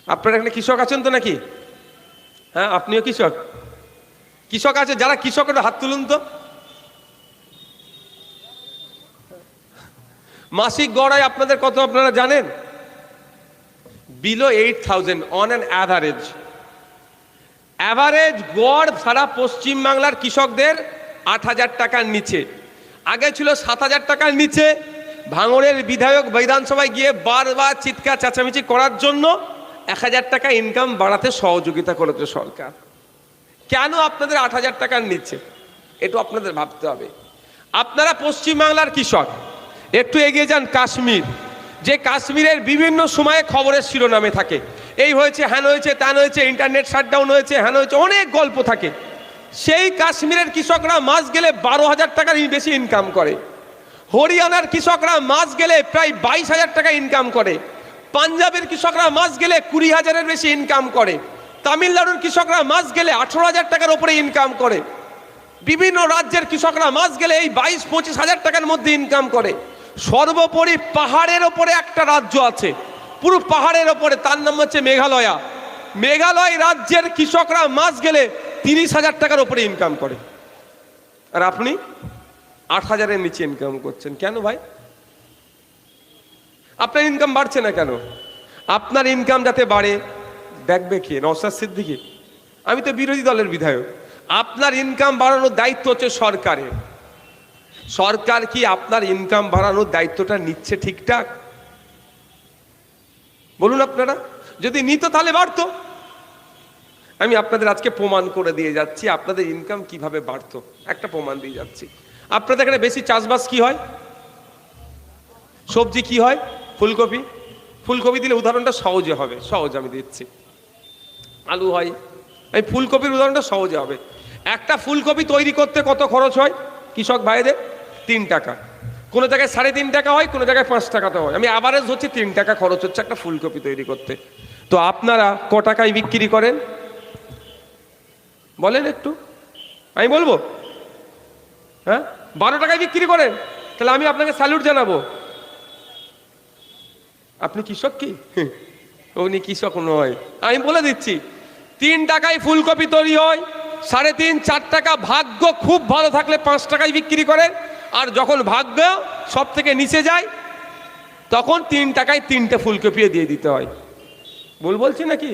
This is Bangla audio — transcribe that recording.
আপনার এখানে কৃষক আছেন তো নাকি? হ্যাঁ, আপনিও কৃষক? কৃষক আছে, যারা কৃষকের হাত তুলুন তো। মাসিক গড় আয় আপনাদের কত আপনারা জানেন? Below 8,000 on an average. Average গড় সারা পশ্চিমবাংলার কৃষকদের 8,000 টাকার নিচে। আগে ছিল 7,000 টাকার নিচে। ভাঙড়ের বিধায়ক বিধানসভায় গিয়ে বারবার চিৎকার চেঁচামেচি করার জন্য 1,000 টাকা ইনকাম বাড়াতে সহযোগিতা করেছে সরকার। কেন আপনাদের 8,000 টাকার নিচে? এটা আপনাদের ভাবতে হবে। আপনারা পশ্চিমবাংলার কৃষক। একটু এগিয়ে যান কাশ্মীর, যে কাশ্মীরের বিভিন্ন সময়ে খবরের শিরোনামে থাকে, এই হয়েছে, হ্যান হয়েছে, ত্যান হয়েছে, ইন্টারনেট শাটডাউন হয়েছে, হ্যান হয়েছে, অনেক গল্প থাকে। সেই কাশ্মীরের কৃষকরা মাস গেলে 12,000 টাকার বেশি ইনকাম করে। হরিয়ানার কৃষকরা মাস গেলে প্রায় 22,000 টাকা ইনকাম করে। পাঞ্জাবের কৃষকরা মাস গেলে 20,000-এর বেশি ইনকাম করে। তামিলনাড়ুর কৃষকরা মাস গেলে 18,000 টাকার উপরে ইনকাম করে। বিভিন্ন রাজ্যের কৃষকরা মাস গেলে এই 22-25,000 টাকার মধ্যে ইনকাম করে। সর্বোপরি পাহাড়ের ওপরে একটা রাজ্য আছে, পুরো পাহাড়ের ওপরে, তার নাম হচ্ছে মেঘালয়া। মেঘালয় রাজ্যের কৃষকরা মাস গেলে 30,000 টাকার উপরে ইনকাম করে। আর আপনি 8,000-এর নিচে ইনকাম করছেন। কেন ভাই? আপনার ইনকাম বাড়ছে না কেন? আপনার ইনকাম যাতে বাড়ে দেখবে কে? নওশাদ সিদ্দিকী? আমি তো বিরোধী দলের বিধায়ক। আপনার ইনকাম বাড়ানোর দায়িত্ব হচ্ছে সরকারের। সরকার কি আপনার ইনকাম বাড়ানোর দায়িত্বটা নিচ্ছে ঠিকঠাক? বলুন আপনারা। যদি নিত তাহলে বাড়তো। আমি আপনাদের আজকে প্রমাণ করে দিয়ে যাচ্ছি আপনাদের ইনকাম কিভাবে বাড়তো। একটা প্রমাণ দিয়ে যাচ্ছি। আপনাদের এখানে বেশি চাষবাস কি হয়? সবজি কি হয়? ফুলকপি। ফুলকপি দিলে উদাহরণটা সহজে হবে, সহজ আমি দিচ্ছি। আলু হয়। এই ফুলকপির উদাহরণটা সহজে হবে। একটা ফুলকপি তৈরি করতে কত খরচ হয় কৃষক ভাইদের? 3 টাকা। কোনো জায়গায় 3.5 টাকা হয়, কোনো জায়গায় 5 টাকাতে হয়। আমি অ্যাভারেজ হচ্ছে 3 টাকা খরচ হচ্ছে একটা ফুলকপি তৈরি করতে। তো আপনারা ক টাকায় বিক্রি করেন বলেন একটু? আমি বলবো? হ্যাঁ, 12 টাকায় বিক্রি করেন। তাহলে আমি আপনাকে স্যালুট জানাবো। আপনি কৃষক কি? উনি কৃষক নয়। আমি বলে দিচ্ছি, 3 টাকায় ফুলকপি তৈরি হয়, 3.5-4 টাকা ভাগ্য খুব ভালো থাকলে 5 টাকায় বিক্রি করেন। আর যখন ভাগ্য সব থেকে নিচে যায় তখন 3 টাকায় 3টে ফুলকপি দিয়ে দিতে হয়। বলছি নাকি?